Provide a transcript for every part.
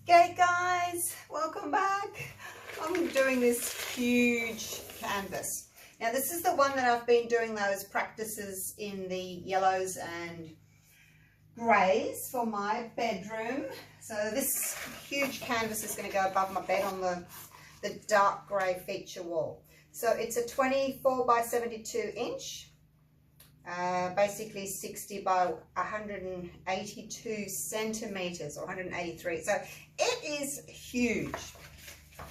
Okay guys, welcome back. I'm doing this huge canvas. Now this is the one that I've been doing those practices in the yellows and greys for my bedroom. So this huge canvas is going to go above my bed on the dark grey feature wall. So it's a 24 by 72 inch. Basically 60 by 182 centimeters or 183. So it is huge.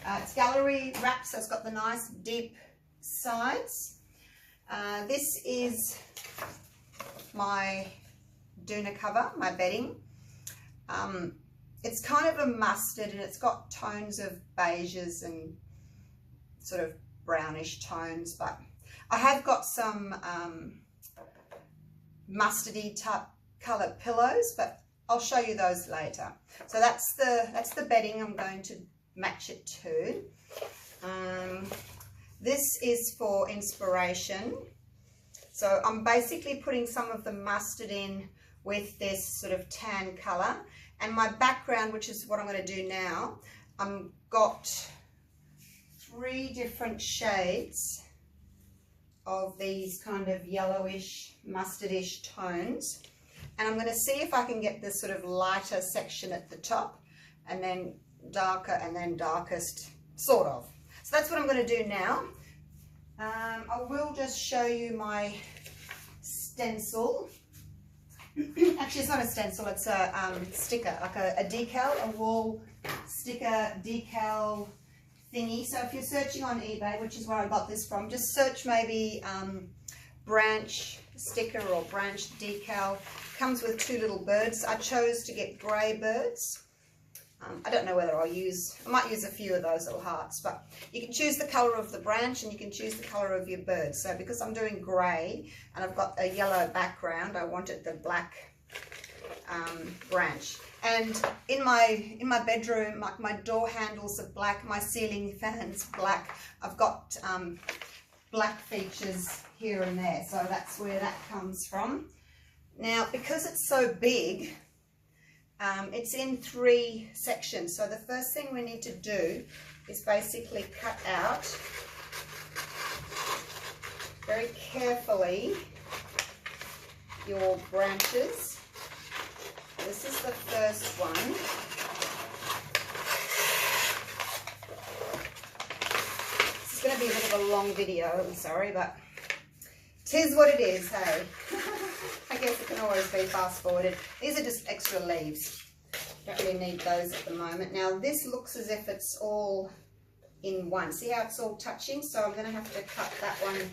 It's gallery wrap, so it's got the nice deep sides. This is my doona cover, my bedding. It's kind of a mustard and it's got tones of beiges and sort of brownish tones, but I have got some mustardy type colored pillows, but I'll show you those later. So that's the bedding I'm going to match it to. This is for inspiration. So I'm basically putting some of the mustard in with this sort of tan color, and my background, which is what I'm going to do now, I've got 3 different shades of these kind of yellowish, mustardish tones, and I'm going to see if I can get this sort of lighter section at the top and then darker and then darkest, sort of. So that's what I'm going to do now. I will just show you my stencil. Actually, it's not a stencil, it's a sticker, like a decal, a wall sticker decal thingy. So if you're searching on eBay, which is where I got this from, just search maybe branch sticker or branch decal. Comes with 2 little birds. I chose to get grey birds. I don't know whether I might use a few of those little hearts, but you can choose the colour of the branch and you can choose the colour of your bird. So because I'm doing grey and I've got a yellow background, I wanted the black branch. And in my bedroom, like my door handles are black, my ceiling fans black. I've got black features here and there, so that's where that comes from. Now, because it's so big, it's in 3 sections. So the first thing we need to do is basically cut out very carefully your branches. This is the first one. This is going to be a bit of a long video, I'm sorry, but 'tis what it is, hey. I guess it can always be fast forwarded. These are just extra leaves. Don't really need those at the moment. Now this looks as if it's all in one. See how it's all touching? So I'm going to have to cut that one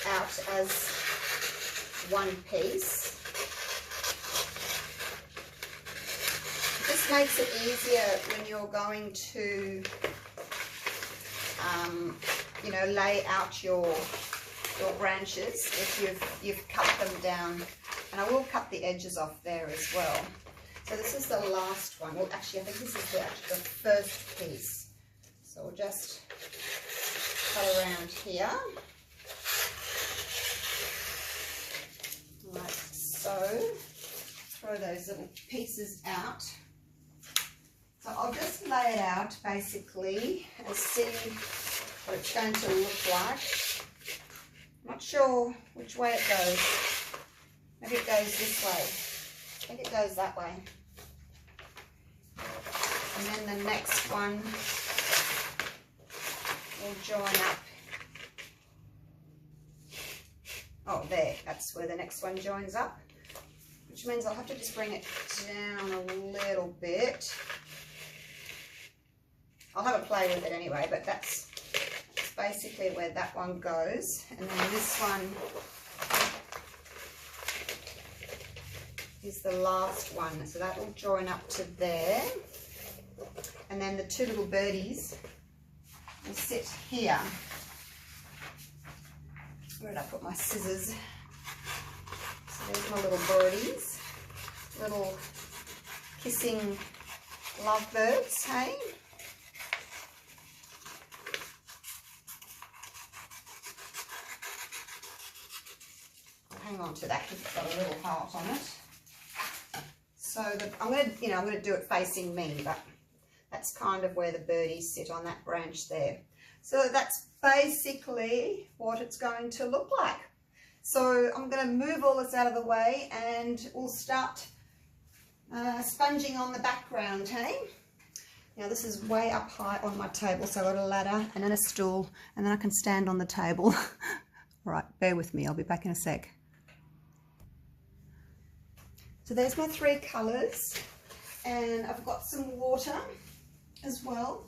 out as one piece. This makes it easier when you're going to, you know, lay out your branches if you've cut them down. And I will cut the edges off there as well. So this is the last one. Well, actually, I think this is the first piece. So we'll just cut around here. Like so. Throw those little pieces out. So I'll just lay it out basically and see what it's going to look like. I'm not sure which way it goes. Maybe it goes this way. I think it goes that way. And then the next one will join up. Oh, there. That's where the next one joins up. Which means I'll have to just bring it down a little bit. I'll have a play with it anyway, but that's basically where that one goes. And then this one is the last one. So that will join up to there. And then the 2 little birdies will sit here. Where did I put my scissors? So there's my little birdies. Little kissing lovebirds, hey? Hang on to that because it's got a little heart on it. So I'm going to do it facing me, but That's kind of where the birdies sit on that branch there. So that's basically what it's going to look like. So I'm going to move all this out of the way and we'll start sponging on the background, hey? Now this is way up high on my table, so I've got a ladder and then a stool, and then I can stand on the table. All right, bear with me, I'll be back in a sec. So there's my 3 colours, and I've got some water as well,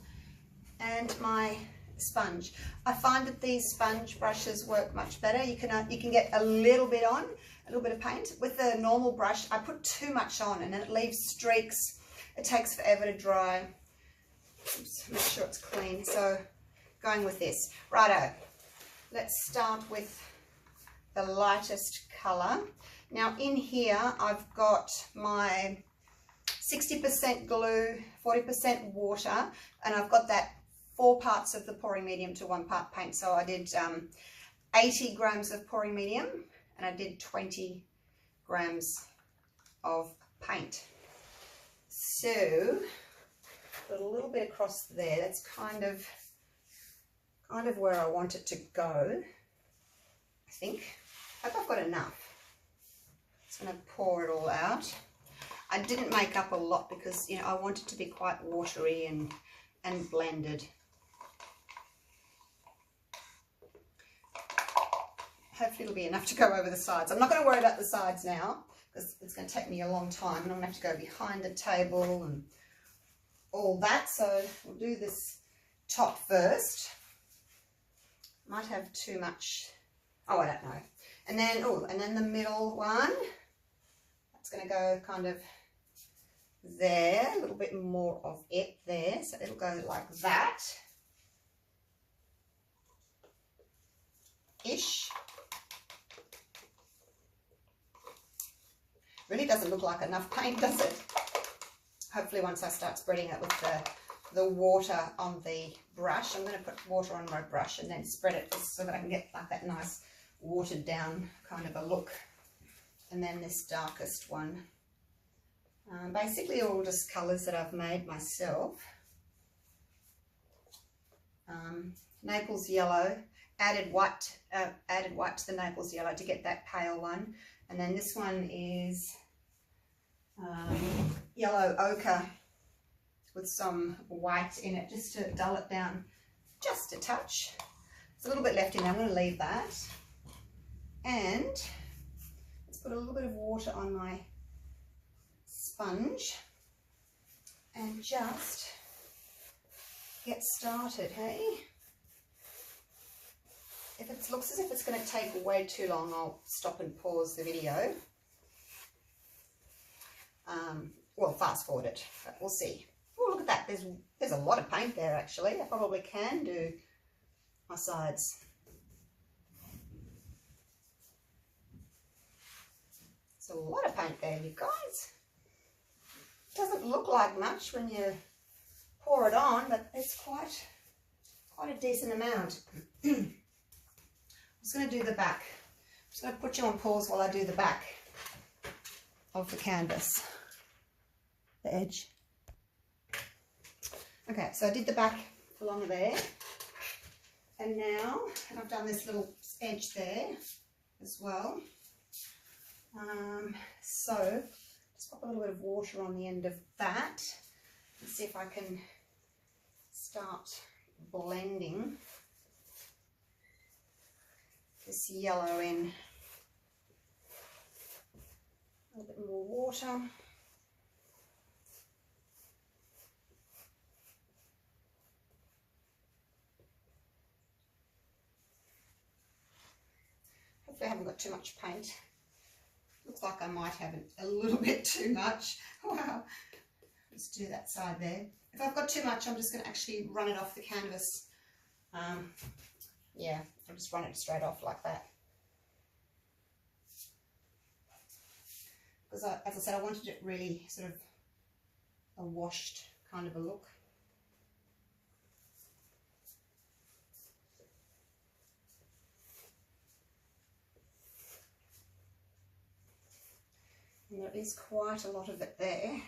and my sponge. I find that these sponge brushes work much better. You can get a little bit on, a little bit of paint. With the normal brush, I put too much on and then it leaves streaks. It takes forever to dry. Oops, make sure it's clean. So going with this. Righto, let's start with the lightest colour. Now in here I've got my 60% glue, 40% water, and I've got that 4 parts of the pouring medium to 1 part paint. So I did 80 grams of pouring medium and I did 20 grams of paint. So put a little bit across there. That's kind of where I want it to go, I think. I hope I've got enough. Just going to pour it all out. I didn't make up a lot because, you know, I want it to be quite watery and blended. Hopefully it'll be enough to go over the sides. I'm not going to worry about the sides now because it's going to take me a long time and I'm going to have to go behind the table and all that. So we'll do this top first. Might have too much. Oh, I don't know. And then the middle one. That's going to go kind of there. A little bit more of it there. So it'll go like that. Ish. Really doesn't look like enough paint, does it? Hopefully once I start spreading it with the water on the brush, I'm going to put water on my brush and then spread it just so that I can get like that nice watered down kind of a look. And then this darkest one. Basically all just colours that I've made myself. Naples yellow, added white to the Naples yellow to get that pale one. And then this one is yellow ochre with some white in it just to dull it down just a touch. There's a little bit left in there. I'm going to leave that. And let's put a little bit of water on my sponge and just get started, hey? If it looks as if it's going to take way too long, I'll stop and pause the video. Well, fast forward it, but we'll see. Oh, look at that. There's a lot of paint there, actually. I probably can do my sides. There's a lot of paint there, you guys. Doesn't look like much when you pour it on, but it's quite a decent amount. I'm just going to do the back. I'm just going to put you on pause while I do the back of the canvas, the edge. Okay, so I did the back along there, and now I've done this little edge there as well. So just pop a little bit of water on the end of that and see if I can start blending this yellow in. A little bit more water. Hopefully I haven't got too much paint. Looks like I might have a little bit too much. Wow. Let's do that side there. If I've got too much, I'm just going to actually run it off the canvas. Yeah, I'll just run it straight off like that. Because as I said, I wanted it really sort of a washed kind of a look. And there is quite a lot of it there.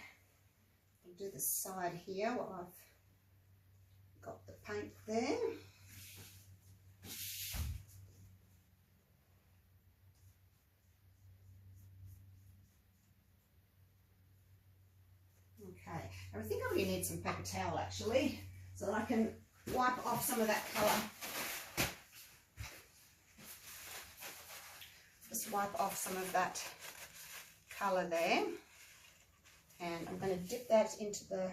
do the side here while I've got the paint there. Okay, and I think I really need some paper towel actually, so that I can wipe off some of that colour. Just wipe off some of that colour there. And I'm going to dip that into the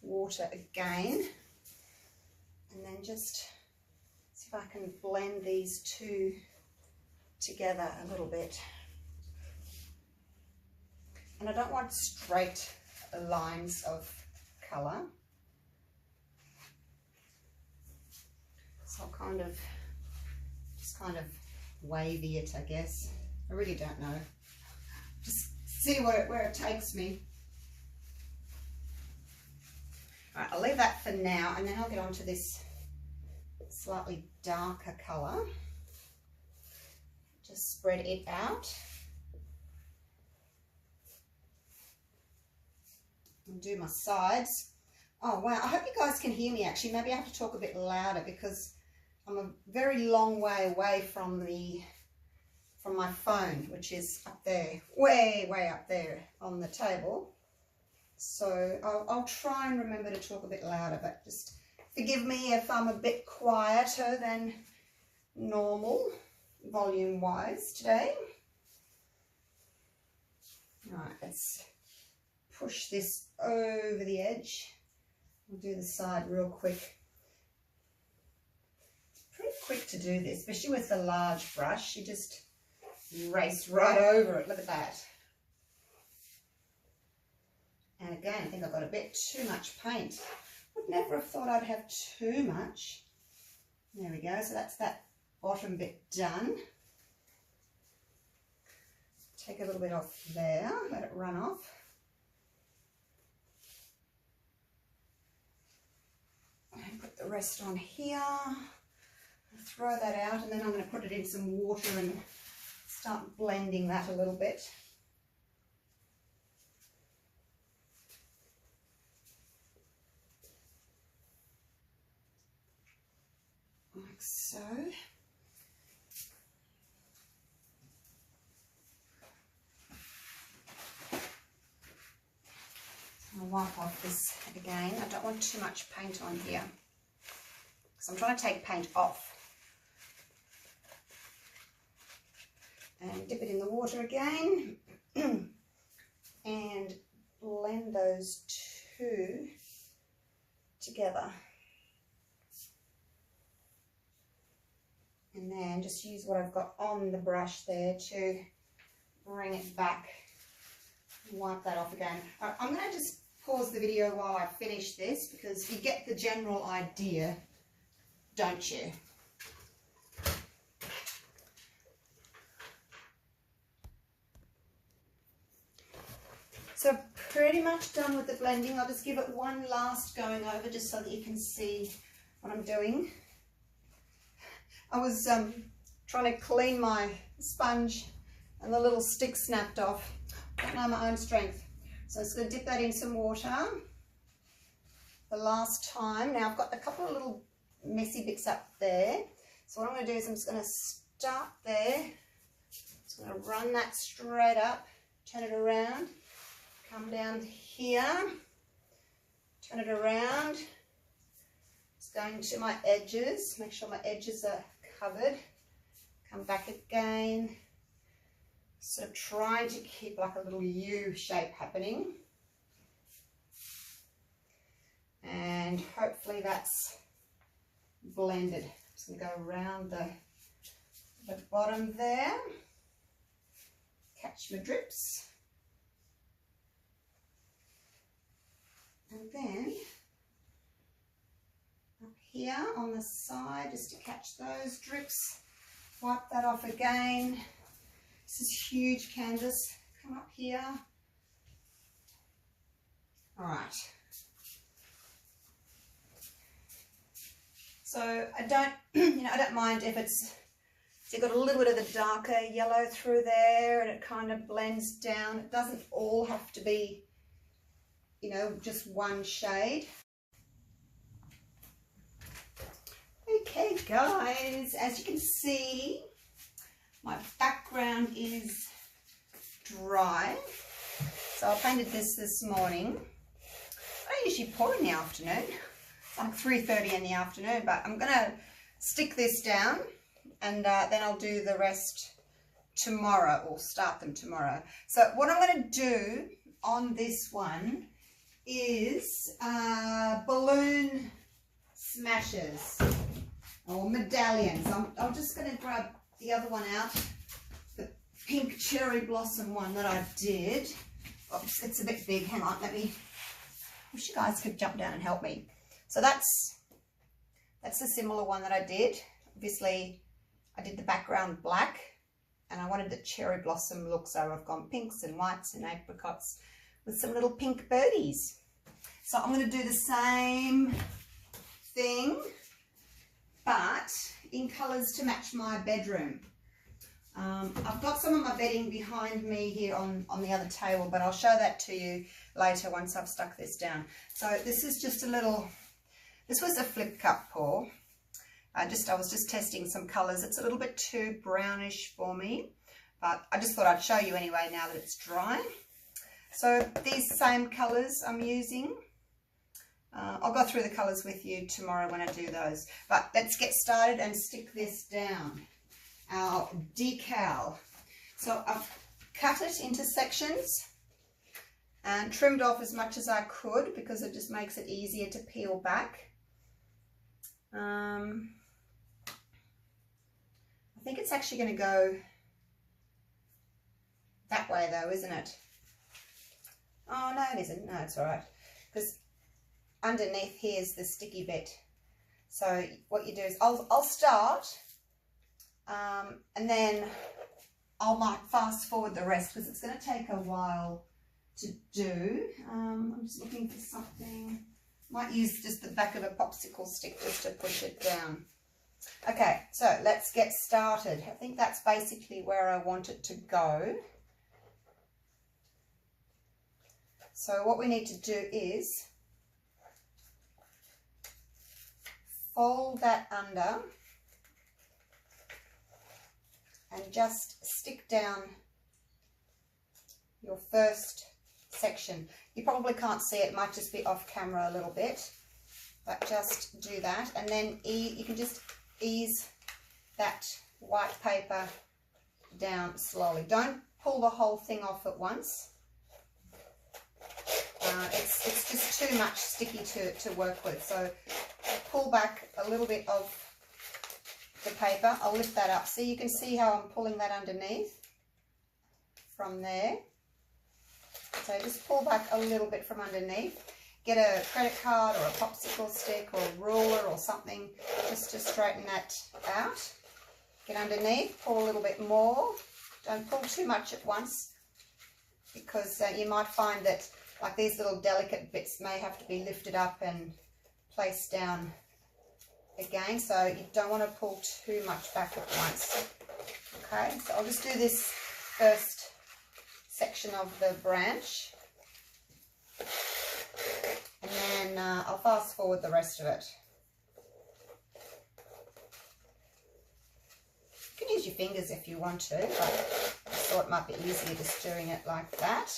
water again. And then just see if I can blend these two together a little bit. And I don't want straight lines of colour. So I'll just kind of wavy it, I guess. I really don't know. Just see where it takes me. All right, I'll leave that for now, and then I'll get on to this slightly darker colour. Just spread it out. And do my sides. Oh wow, I hope you guys can hear me actually. Maybe I have to talk a bit louder because I'm a very long way away from my phone, which is up there, way up there on the table. So I'll try and remember to talk a bit louder, but just forgive me if I'm a bit quieter than normal volume wise today. All right, let's push this over the edge. We'll do the side real quick. It's pretty quick to do this, especially with the large brush. You just race right over it. Look at that. And again, I think I've got a bit too much paint. Would never have thought I'd have too much. There we go. So that's that bottom bit done. Take a little bit off there. Let it run off. And put the rest on here. Throw that out, and then I'm going to put it in some water and start blending that a little bit. Like so. I'll wipe off this again. I don't want too much paint on here because I'm trying to take paint off. And dip it in the water again and blend those two together. And then just use what I've got on the brush there to bring it back. Wipe that off again. I'm going to just pause the video while I finish this because you get the general idea, don't you? So pretty much done with the blending. I'll just give it one last going over just so that you can see what I'm doing. I was trying to clean my sponge and the little stick snapped off. I don't know my own strength. So I'm just going to dip that in some water the last time. Now I've got a couple of little messy bits up there. So what I'm going to do is I'm just going to start there. Just going to run that straight up, turn it around, come down here, turn it around. It's going to my edges, make sure my edges are covered. Come back again. Sort of trying to keep like a little U shape happening. And hopefully that's blended. Just going to go around the bottom there. Catch my drips. And then up here on the side, just to catch those drips, wipe that off again. This is huge canvas. Come up here. All right. So I don't, I don't mind if it's got a little bit of the darker yellow through there and it kind of blends down. It doesn't all have to be you know, just one shade. Okay guys, as you can see, my background is dry. So I painted this morning. I don't usually pour in the afternoon. It's like 3:30 in the afternoon, but I'm gonna stick this down and then I'll do the rest tomorrow, or start them tomorrow. So what I'm gonna do on this one is balloon smashes or medallions. I'm just going to grab the other one out, the pink cherry blossom one that I did. Oops, it's a bit big. Hang on, wish you guys could jump down and help me. So that's a similar one that I did. Obviously, I did the background black, and I wanted the cherry blossom look, so I've gone pinks and whites and apricots with some little pink birdies. So I'm going to do the same thing, but in colours to match my bedroom. I've got some of my bedding behind me here on the other table, but I'll show that to you later once I've stuck this down. So this is just a little, this was a flip cup pour. I was just testing some colours. It's a little bit too brownish for me, but I just thought I'd show you anyway now that it's dry. So these same colours I'm using. I'll go through the colours with you tomorrow when I do those. But let's get started and stick this down. Our decal. So I've cut it into sections and trimmed off as much as I could because it just makes it easier to peel back. I think it's actually going to go that way though, isn't it? Oh, no, it isn't. No, it's all right. Because underneath here is the sticky bit. So what you do is I'll start and then I might fast forward the rest because it's going to take a while to do. I'm just looking for something. Might use just the back of a popsicle stick just to push it down. Okay, so let's get started. I think that's basically where I want it to go. So what we need to do is fold that under and just stick down your first section. You probably can't see it, might just be off camera a little bit, but just do that, and then you can just ease that white paper down slowly. Don't pull the whole thing off at once. It's just too much sticky to work with, so pull back a little bit of the paper. I'll lift that up so you can see how I'm pulling that underneath from there. So just pull back a little bit from underneath. Get a credit card or a popsicle stick or a ruler or something just to straighten that out. Get underneath, pull a little bit more. Don't pull too much at once because you might find that like these little delicate bits may have to be lifted up and placed down again, so you don't want to pull too much back at once. Okay, so I'll just do this first section of the branch and then I'll fast forward the rest of it. You can use your fingers if you want to, but I thought it might be easier just doing it like that.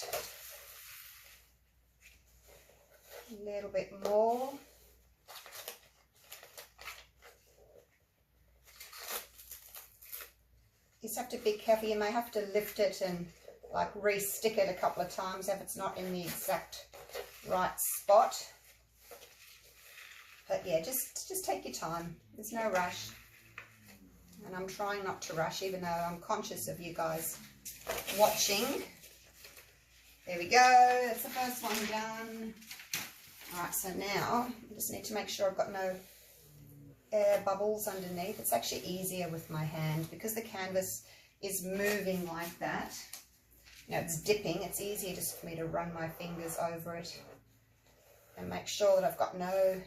A little bit more. You just have to be careful. You may have to lift it and like re-stick it a couple of times if it's not in the exact right spot. But yeah, just take your time. There's no rush. And I'm trying not to rush, even though I'm conscious of you guys watching. There we go. That's the first one done. Alright, so now I just need to make sure I've got no air bubbles underneath. It's actually easier with my hand because the canvas is moving like that. You know, it's dipping. It's easier just for me to run my fingers over it and make sure that I've got no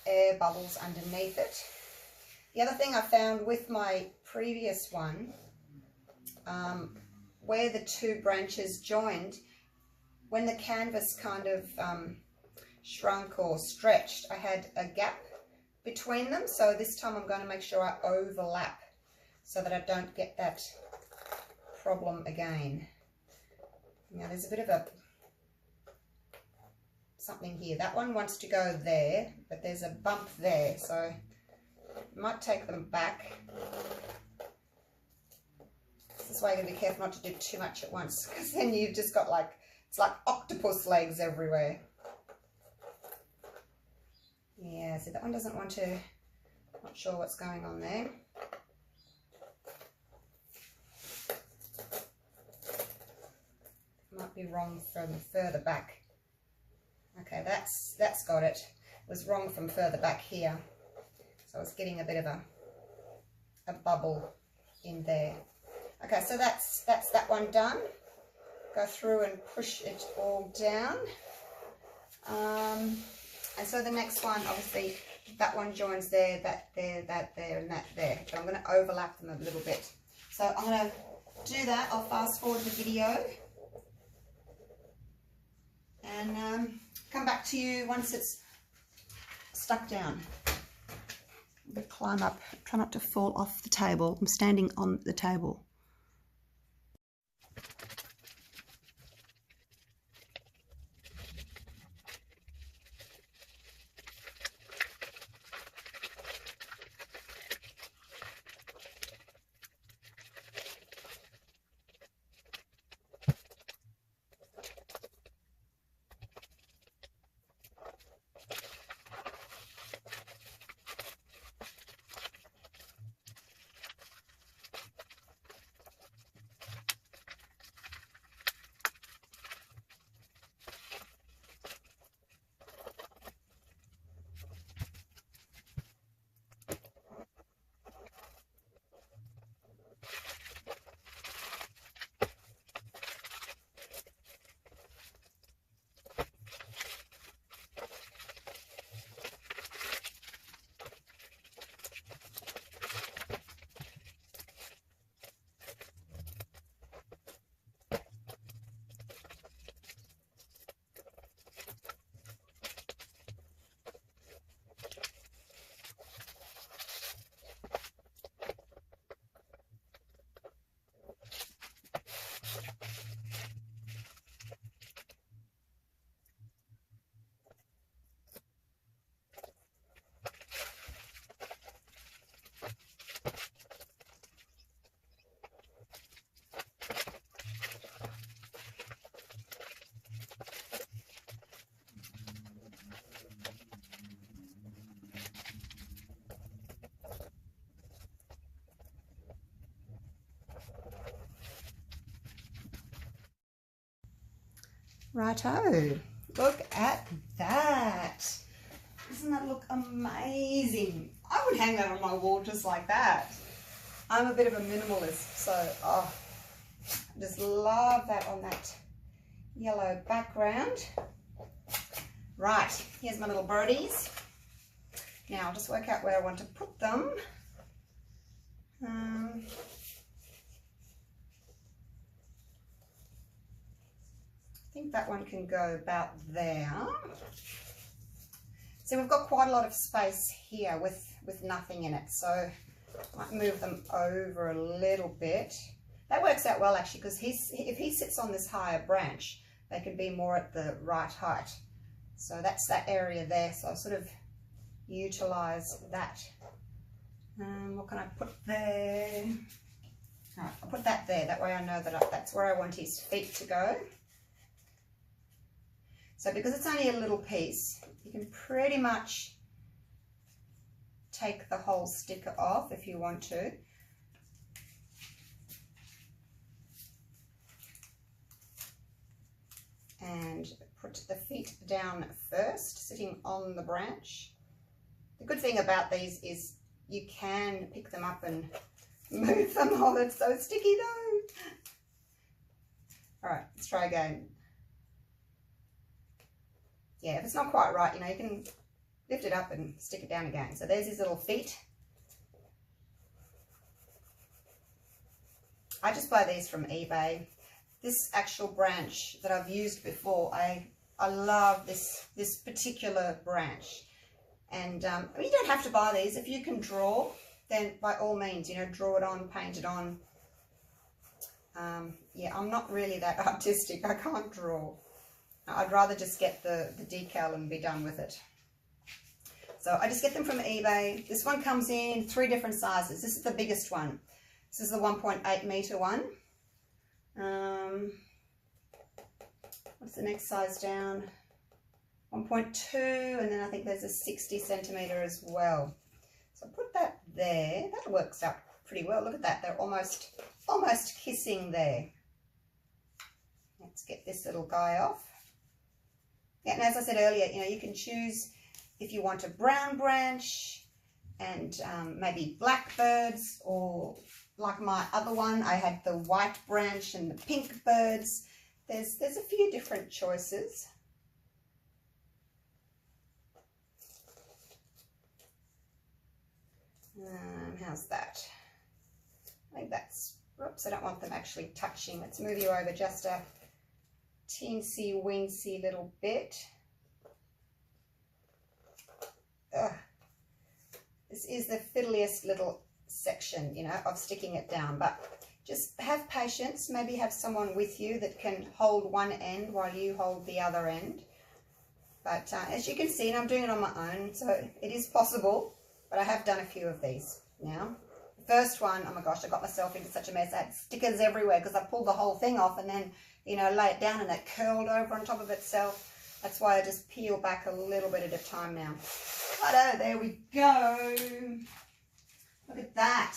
air bubbles underneath it. The other thing I found with my previous one, where the two branches joined, when the canvas kind of shrunk or stretched, I had a gap between them. So this time I'm going to make sure I overlap so that I don't get that problem again. Now there's a bit of a something here. That one wants to go there, but there's a bump there, so I might take them back. This is why you gotta be careful not to do too much at once, because then you've just got like, it's like octopus legs everywhere. Yeah, see that one doesn't want to, not sure what's going on there. Might be wrong from further back. Okay, that's got it. It was wrong from further back here. So I was getting a bit of a bubble in there. Okay, so that's that one done. Go through and push it all down. And so the next one, obviously, that one joins there, that there, that there, and that there. So I'm going to overlap them a little bit. So I'm going to do that. I'll fast forward the video. And come back to you once it's stuck down. I'm going to climb up, try not to fall off the table. I'm standing on the table. Righto, look at that. Doesn't that look amazing? I would hang that on my wall just like that. I'm a bit of a minimalist, so I just love that on that yellow background. Right, here's my little birdies. Now I'll just work out where I want to put them. I think that one can go about there. So we've got quite a lot of space here with nothing in it, so I might move them over a little bit. That works out well actually, because if he sits on this higher branch, they can be more at the right height. So that's that area there, so I'll sort of utilize that. What can I put there? All right, I'll put that there, that way I know that that's where I want his feet to go. So because it's only a little piece, you can pretty much take the whole sticker off if you want to. And put the feet down first, sitting on the branch. The good thing about these is you can pick them up and move them. Oh, it's so sticky though. All right, let's try again. Yeah, if it's not quite right, you know, you can lift it up and stick it down again. So there's his little feet. I just buy these from eBay. this actual branch that I've used before. I love this particular branch. And you don't have to buy these. If you can draw, then by all means, you know, draw it on, paint it on. Yeah, I'm not really that artistic. I can't draw. I'd rather just get the decal and be done with it. So I just get them from eBay. This one comes in 3 different sizes. This is the biggest one. This is the 1.8 meter one. What's the next size down? 1.2, and then I think there's a 60 centimeter as well. So put that there. That works out pretty well. Look at that. They're almost kissing there. Let's get this little guy off. Yeah, and as I said earlier, you know, you can choose if you want a brown branch and maybe blackbirds, or like my other one, I had the white branch and the pink birds. There's a few different choices. How's that? I think that's, oops, I don't want them actually touching. Let's move you over just a teensy weensy little bit. This is the fiddliest little section, you know, of sticking it down, but just have patience. Maybe have someone with you that can hold one end while you hold the other end. But as you can see, and I'm doing it on my own, so it is possible, but I have done a few of these now. The first one, oh my gosh, I got myself into such a mess. I had stickers everywhere because I pulled the whole thing off and then, you know, lay it down and it curled over on top of itself. That's why I just peel back a little bit at a time now. But there we go. Look at that.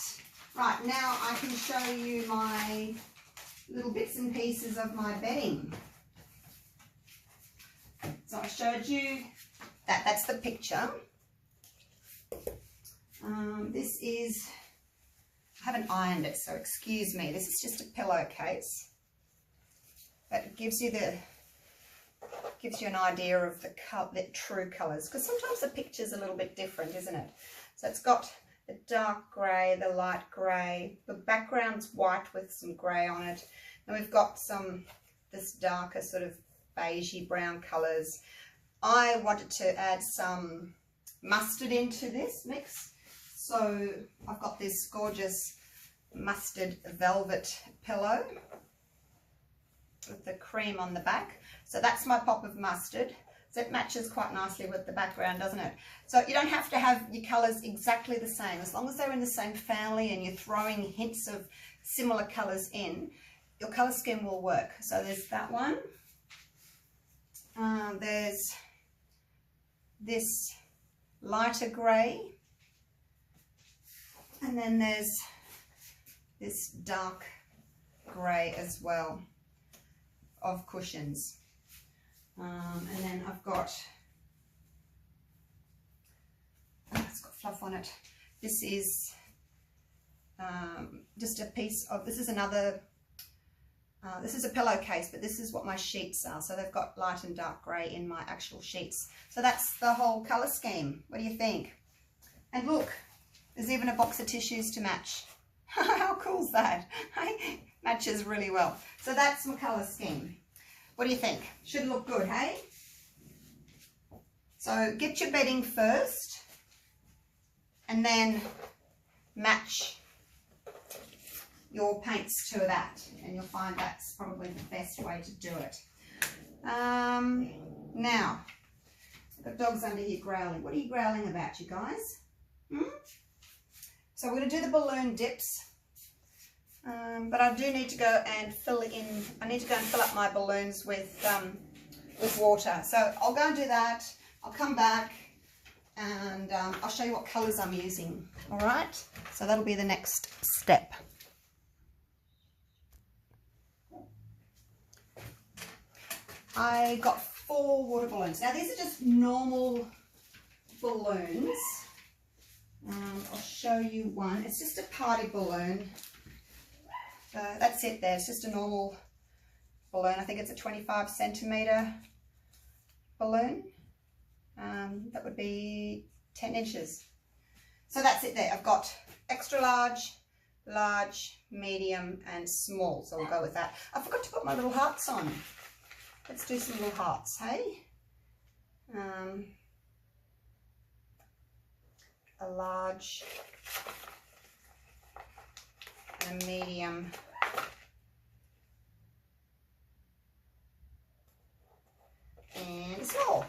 Right, now I can show you my little bits and pieces of my bedding. So I showed you that. That's the picture. This is, I haven't ironed it, so excuse me. This is just a pillowcase. But it gives you an idea of the true colours, because sometimes the picture's a little bit different, isn't it? So it's got the dark grey, the light grey, the background's white with some grey on it, and we've got this darker sort of beigey brown colours. I wanted to add some mustard into this mix, so I've got this gorgeous mustard velvet pillow with the cream on the back. So that's my pop of mustard. So it matches quite nicely with the background, doesn't it? So you don't have to have your colours exactly the same. As long as they're in the same family and you're throwing hints of similar colours in, your colour scheme will work. So there's that one. There's this lighter grey. And then there's this dark grey as well of cushions. And then I've got, it's got fluff on it. This is just a piece of, this is another, this is a pillowcase, but this is what my sheets are. So they've got light and dark grey in my actual sheets. So that's the whole colour scheme. What do you think? And look, there's even a box of tissues to match. How cool is that? Matches really well. So that's my colour scheme. What do you think? Should look good, hey? So get your bedding first and then match your paints to that, and you'll find that's probably the best way to do it. Now, I've got dogs under here growling. What are you growling about, you guys? So we're going to do the balloon dips. But I do need to go and fill in. I need to go and fill up my balloons with water. So I'll go and do that. I'll come back and I'll show you what colours I'm using. All right. So that'll be the next step. I got 4 water balloons. Now these are just normal balloons. I'll show you one. It's just a party balloon. That's it there. It's just a normal balloon. I think it's a 25 centimetre balloon. That would be 10 inches. So that's it there. I've got extra large, large, medium, and small. So we'll go with that. I forgot to put my little hearts on. Let's do some little hearts, hey? A large, a medium, and small.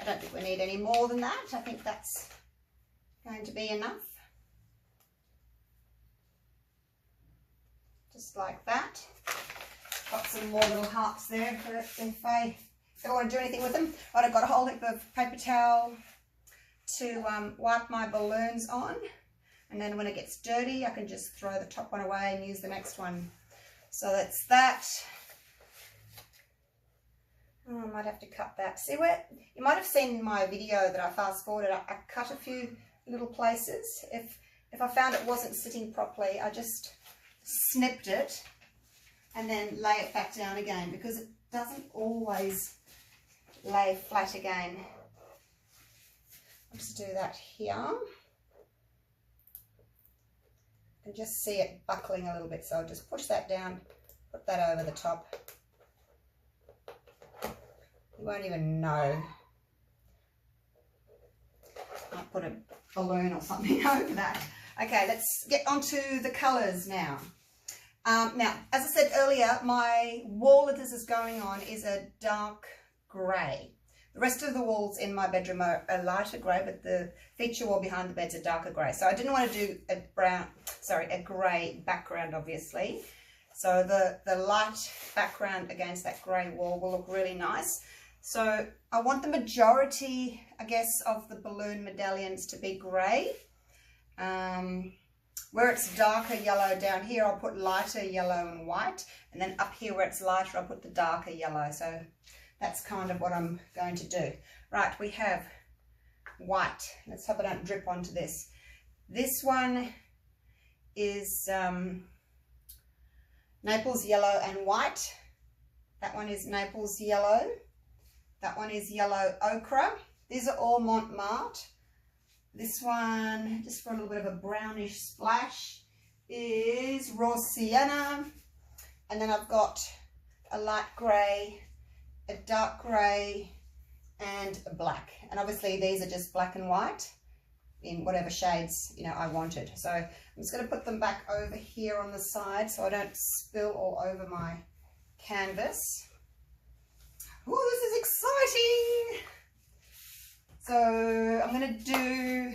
I don't think we need any more than that. I think that's going to be enough. Just like that. Got some more little hearts there for if I don't want to do anything with them. Right, I've got a whole heap of paper towel to wipe my balloons on, and then when it gets dirty I can just throw the top one away and use the next one. So that's that. Oh, I might have to cut that. See where you might have seen in my video that I fast forwarded, I cut a few little places. If I found it wasn't sitting properly, I just snipped it and then lay it back down again, because it doesn't always lay flat again. I'll just do that here. And just see it buckling a little bit, so I'll just push that down, put that over the top. You won't even know. I'll put a balloon or something over that. Okay, let's get onto the colours now. Now, as I said earlier, my wall that this is going on is a dark grey. The rest of the walls in my bedroom are a lighter grey, but the feature wall behind the bed's a darker grey. So I didn't want to do a grey background, obviously. So the light background against that grey wall will look really nice. So I want the majority, I guess, of the balloon medallions to be grey. Where it's darker yellow down here, I'll put lighter yellow and white. And then up here where it's lighter, I'll put the darker yellow. So that's kind of what I'm going to do. Right, we have white. Let's hope I don't drip onto this. This one is Naples yellow and white. That one is Naples yellow. That one is yellow ochre. These are all Mont Marte. This one, just for a little bit of a brownish splash, is raw sienna. And then I've got a light grey, a dark grey, and a black. And obviously these are just black and white in whatever shades, you know, I wanted. So I'm just going to put them back over here on the side so I don't spill all over my canvas. Oh, this is exciting! So I'm going to do,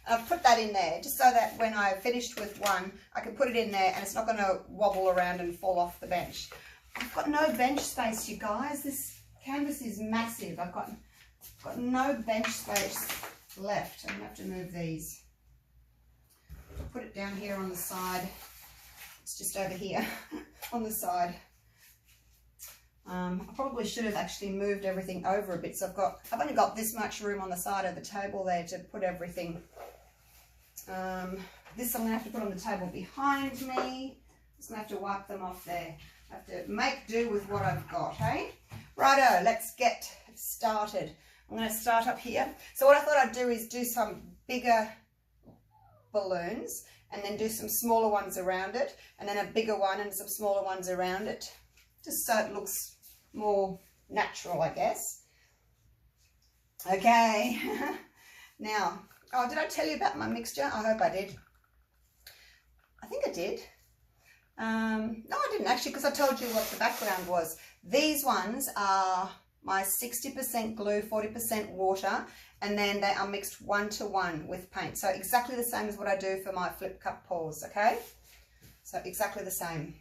I've put that in there just so that when I've finished with one, I can put it in there and it's not going to wobble around and fall off the bench. I've got no bench space, you guys. This canvas is massive. I've got no bench space left. I'm going to have to move these. I'll put it down here on the side. It's just over here on the side. I probably should have actually moved everything over a bit. So I've only got this much room on the side of the table there to put everything. This I'm going to have to put on the table behind me. Just going to have to wipe them off there. I have to make do with what I've got, hey? Righto, let's get started. I'm going to start up here. So what I thought I'd do is do some bigger balloons and then do some smaller ones around it, and then a bigger one and some smaller ones around it, just so it looks more natural, I guess. Okay, now, oh, did I tell you about my mixture? I hope I did. I think I did. No, I didn't actually, because I told you what the background was. These ones are my 60% glue, 40% water, and then they are mixed 1-to-1 with paint. So exactly the same as what I do for my flip cup paws, okay? So exactly the same.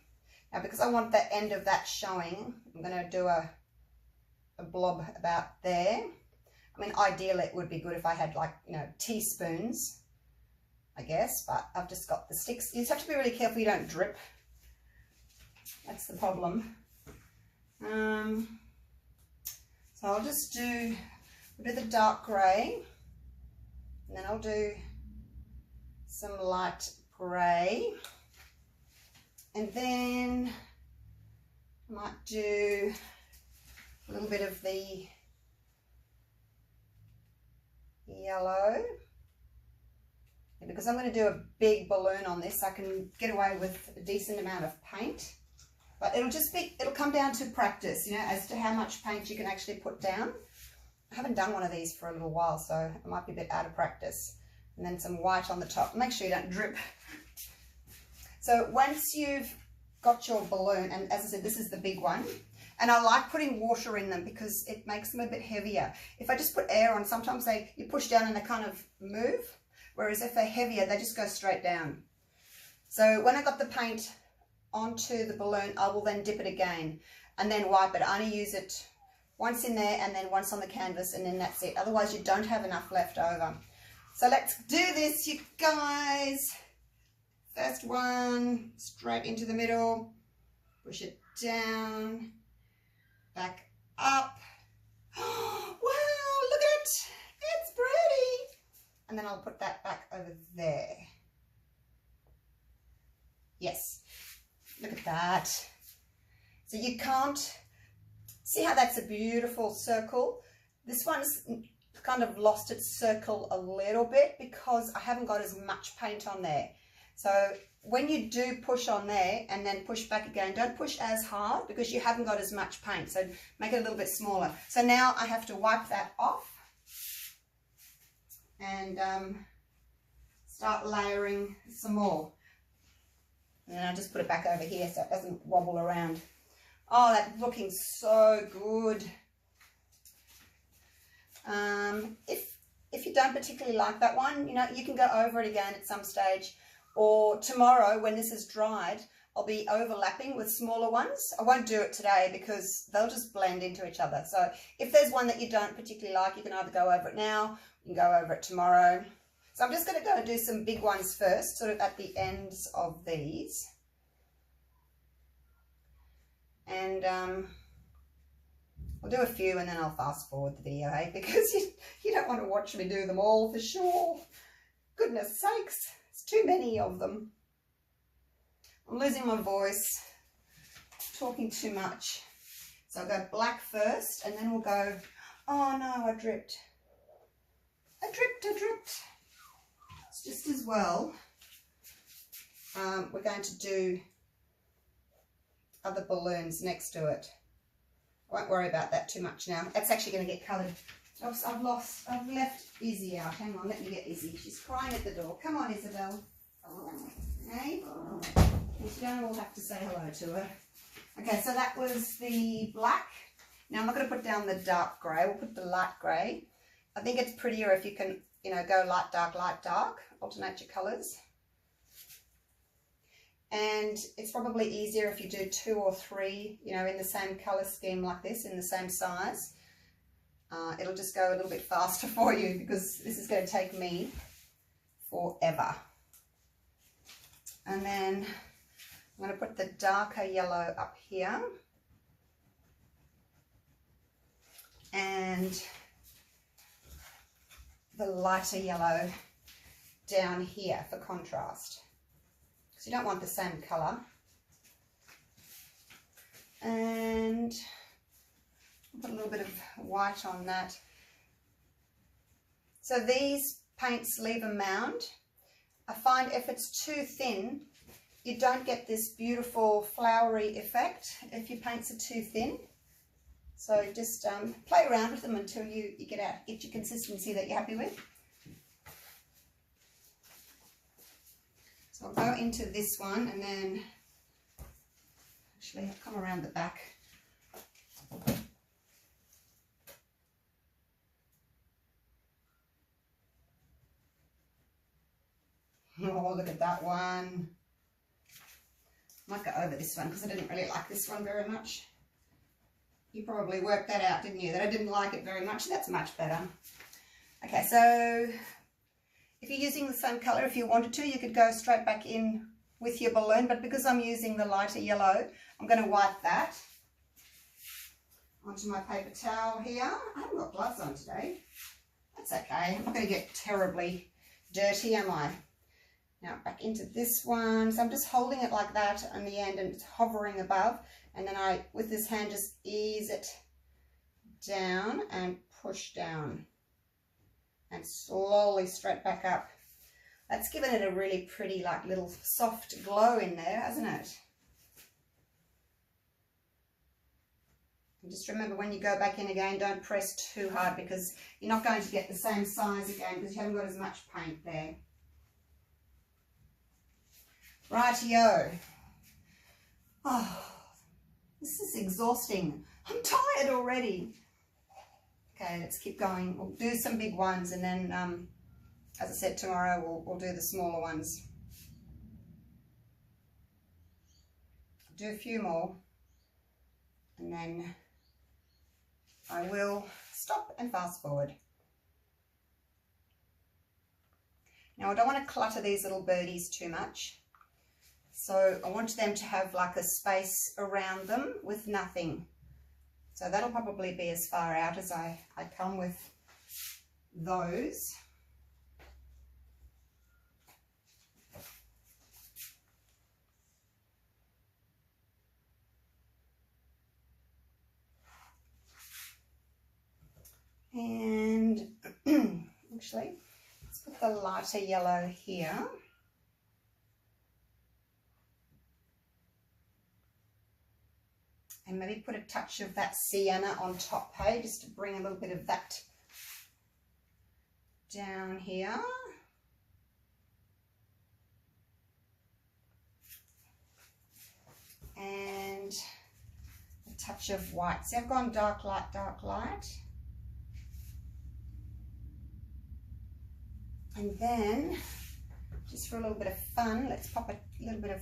Now, because I want the end of that showing, I'm going to do a blob about there. I mean, ideally it would be good if I had, like, you know, teaspoons, I guess, but I've just got the sticks. You just have to be really careful you don't drip. That's the problem. So I'll just do the dark grey, and then I'll do some light grey, and then I might do a little bit of the yellow. because I'm going to do a big balloon on this, I can get away with a decent amount of paint. But it'll come down to practice, you know, as to how much paint you can actually put down. I haven't done one of these for a little while, so I might be a bit out of practice. And then some white on the top. Make sure you don't drip. So once you've got your balloon, and as I said, this is the big one, and I like putting water in them because it makes them a bit heavier. If I just put air on, sometimes you push down and they kind of move, whereas if they're heavier, they just go straight down. So when I got the paint onto the balloon, I will then dip it again and then wipe it. I only use it once in there and then once on the canvas, and then that's it. Otherwise you don't have enough left over. So let's do this, you guys. First one, straight into the middle, push it down, back up. Oh, wow, look at it, it's pretty. And then I'll put that back over there. Yes. Look at that. So you can't see how that's a beautiful circle. This one's kind of lost its circle a little bit because I haven't got as much paint on there. So when you do push on there and then push back again, don't push as hard because you haven't got as much paint. So make it a little bit smaller. So now I have to wipe that off and start layering some more. And then I'll just put it back over here so it doesn't wobble around. Oh, that's looking so good. If you don't particularly like that one, you know, you can go over it again at some stage. Or tomorrow when this is dried, I'll be overlapping with smaller ones. I won't do it today because they'll just blend into each other. So if there's one that you don't particularly like, you can either go over it now, you can go over it tomorrow. So I'm just going to go and do some big ones first, sort of at the ends of these. And I'll do a few and then I'll fast forward the video, eh? Because you don't want to watch me do them all for sure. Goodness sakes, it's too many of them. I'm losing my voice, talking too much. So I'll go black first and then we'll go, oh no, I dripped. I dripped. It's just as well. We're going to do other balloons next to it. I won't worry about that too much now. That's actually going to get coloured. Oops, I've left Izzy out. Hang on, let me get Izzy. She's crying at the door. Come on, Isabel. Hey? We'll have to say hello to her. Okay, so that was the black. Now I'm not going to put down the dark grey. We'll put the light grey. I think it's prettier if you can, you know, go light, dark, alternate your colours. And it's probably easier if you do 2 or 3, you know, in the same colour scheme like this, in the same size. It'll just go a little bit faster for you because this is going to take me forever. And then I'm going to put the darker yellow up here. And the lighter yellow down here for contrast. Because you don't want the same colour. And put a little bit of white on that. So these paints leave a mound. I find if it's too thin, you don't get this beautiful flowery effect if your paints are too thin. So just play around with them until you get your consistency that you're happy with. So I'll go into this one and then actually I'll come around the back. Oh, look at that one. I might go over this one because I didn't really like this one very much. You probably worked that out, didn't you? That I didn't like it very much. That's much better. Okay, so if you're using the same colour, if you wanted to, you could go straight back in with your balloon. But because I'm using the lighter yellow, I'm going to wipe that onto my paper towel here. I haven't got gloves on today. That's okay. I'm not going to get terribly dirty, am I? Now back into this one. So I'm just holding it like that on the end and it's hovering above. And then I, with this hand, just ease it down and push down. And slowly straight back up. That's given it a really pretty, like, little soft glow in there, hasn't it? And just remember, when you go back in again, don't press too hard because you're not going to get the same size again because you haven't got as much paint there. Rightio. Oh, this is exhausting. I'm tired already. Okay, let's keep going. We'll do some big ones, and then, as I said, tomorrow we'll do the smaller ones. Do a few more, and then I will stop and fast forward. Now, I don't want to clutter these little birdies too much. So I want them to have like a space around them with nothing. So that'll probably be as far out as I come with those. And actually, let's put the lighter yellow here. And maybe put a touch of that sienna on top, hey, just to bring a little bit of that down here. And a touch of white. See, I've gone dark light, dark light. And then, just for a little bit of fun, let's pop a little bit of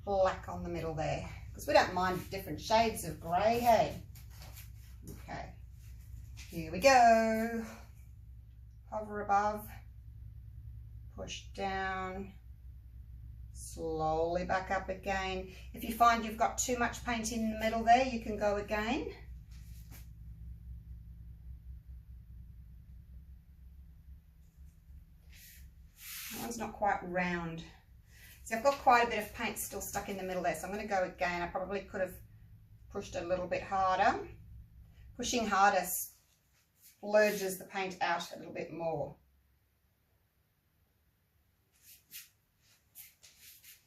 black on the middle there. Because we don't mind different shades of grey, hey? Okay, here we go. Hover above, push down, slowly back up again. If you find you've got too much paint in the middle there, you can go again. That one's not quite round. See, I've got quite a bit of paint still stuck in the middle there, so I'm going to go again. I probably could have pushed a little bit harder. Pushing harder splurges the paint out a little bit more.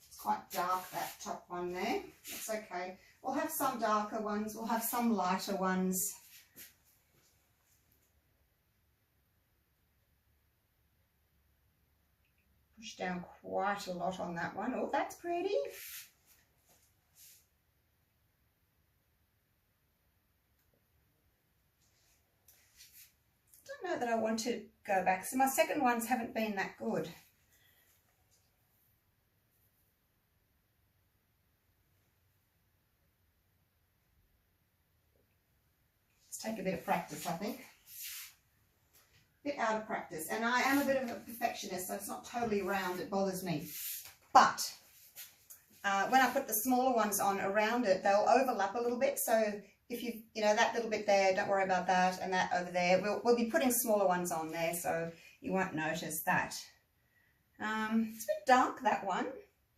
It's quite dark, that top one there. That's okay. We'll have some darker ones. We'll have some lighter ones. Push down quite a lot on that one. Oh, that's pretty. Don't know that I want to go back. So my second ones haven't been that good. Let's take a bit of practice, I think. Bit out of practice, and I am a bit of a perfectionist, so it's not totally round. It bothers me, but when I put the smaller ones on around it, they'll overlap a little bit. So if you know that little bit there, don't worry about that, and that over there, we'll be putting smaller ones on there, so you won't notice that. It's a bit dark, that one,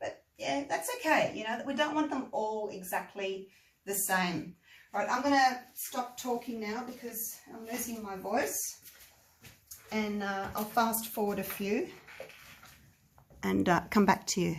but yeah, that's okay. You know, we don't want them all exactly the same. All right, I'm going to stop talking now because I'm losing my voice. And I'll fast forward a few and come back to you.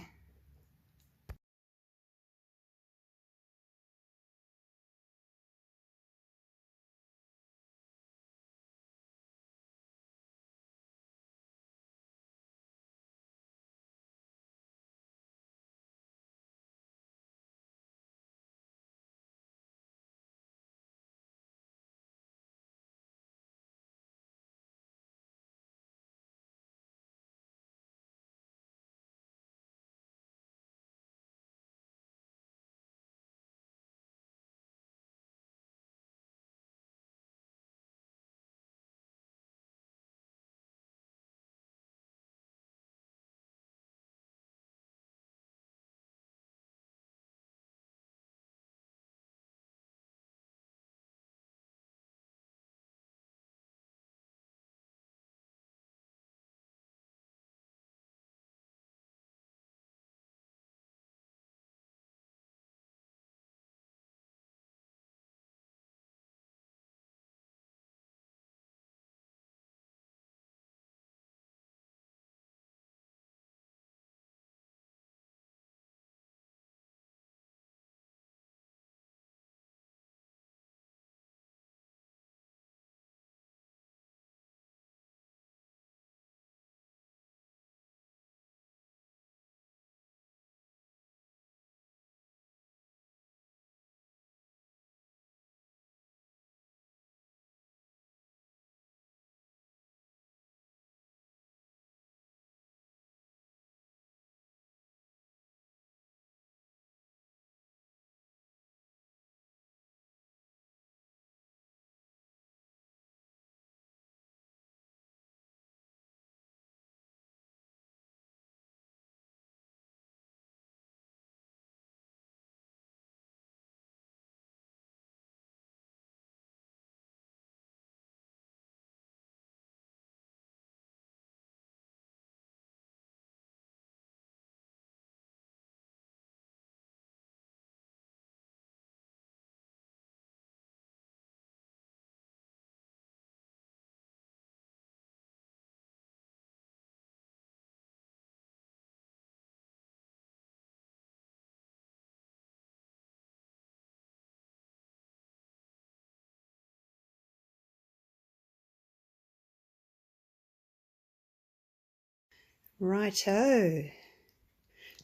Righto.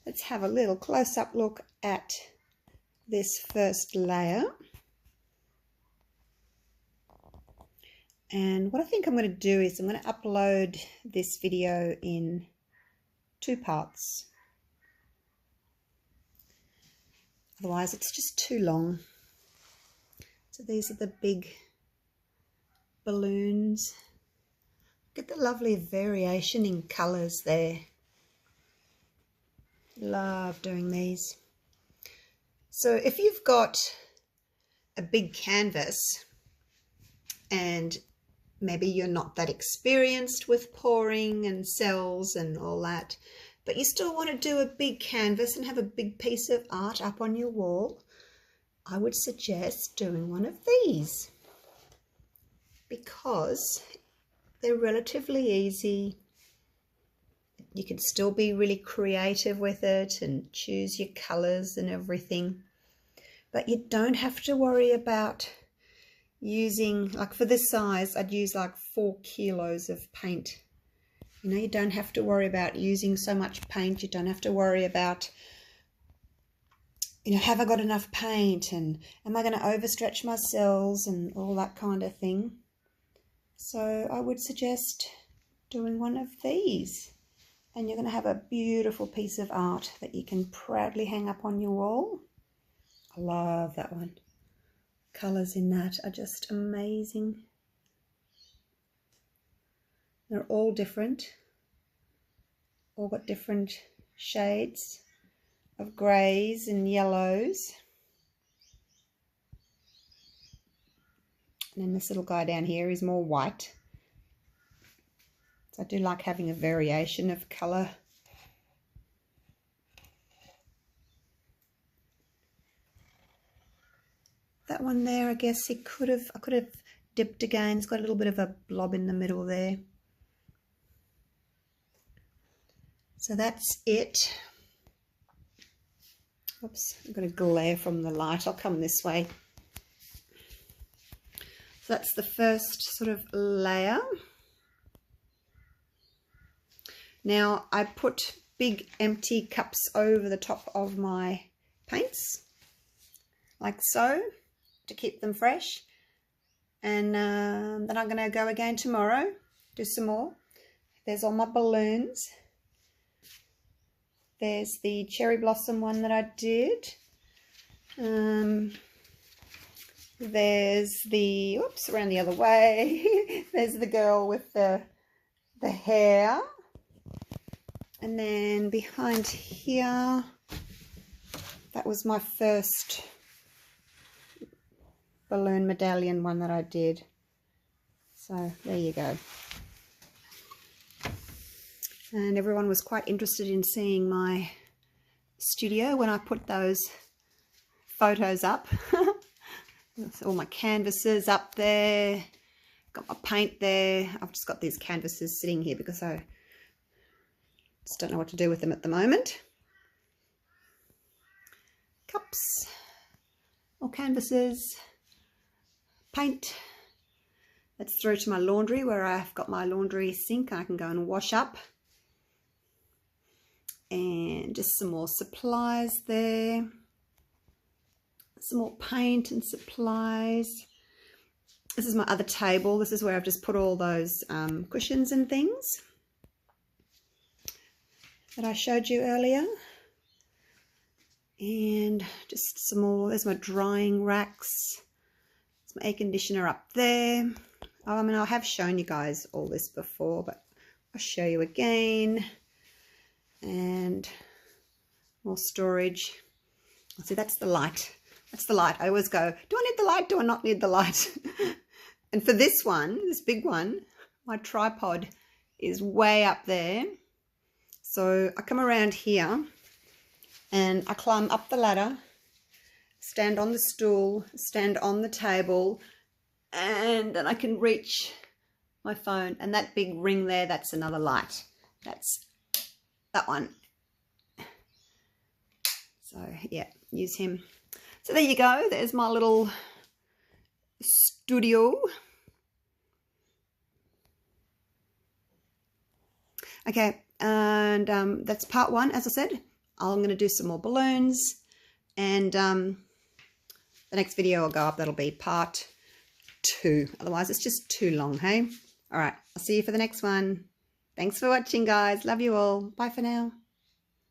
Let's have a little close-up look at this first layer. And what I think I'm going to do is I'm going to upload this video in 2 parts. Otherwise it's just too long. So these are the big balloons. Look at the lovely variation in colours there. Love doing these. So if you've got a big canvas and maybe you're not that experienced with pouring and cells and all that, but you still want to do a big canvas and have a big piece of art up on your wall, I would suggest doing one of these because they're relatively easy. You can still be really creative with it and choose your colours and everything, but you don't have to worry about using, like for this size I'd use like 4 kilos of paint. You know, you don't have to worry about using so much paint. You don't have to worry about, you know, have I got enough paint and am I going to overstretch my cells and all that kind of thing. So I would suggest doing one of these and you're going to have a beautiful piece of art that you can proudly hang up on your wall. I love that one. Colours in that are just amazing. They're all different, all got different shades of greys and yellows. And then this little guy down here is more white. So I do like having a variation of colour. That one there, I guess I could have dipped again. It's got a little bit of a blob in the middle there. So that's it. Oops, I've got a glare from the light. I'll come this way. So that's the first sort of layer. Now I put big empty cups over the top of my paints, like so, to keep them fresh. And then I'm going to go again tomorrow, do some more. There's all my balloons. There's the cherry blossom one that I did. There's the, whoops, around the other way. There's the girl with the hair. And then behind here, that was my first balloon medallion one that I did. So there you go. And everyone was quite interested in seeing my studio when I put those photos up. All my canvases up there, got my paint there. I've just got these canvases sitting here because I just don't know what to do with them at the moment. Cups, more canvases, paint. That's through to my laundry where I've got my laundry sink. I can go and wash up. And just some more supplies there. Some more paint and supplies. This is my other table. This is where I've just put all those cushions and things that I showed you earlier. And just some more. There's my drying racks. There's my air conditioner up there. I mean, I have shown you guys all this before, but I'll show you again. And more storage. See, that's the light. That's the light. I always go, do I need the light? Do I not need the light? And for this one, this big one, my tripod is way up there. So I come around here and I climb up the ladder, stand on the stool, stand on the table, and then I can reach my phone. And that big ring there, that's another light. That's that one. So yeah, use him. So there you go. There's my little studio. Okay, And that's part one. As I said, I'm going to do some more balloons, and the next video will go up. That'll be part two. Otherwise, it's just too long, hey? All right, I'll see you for the next one. Thanks for watching, guys. Love you all. Bye for now.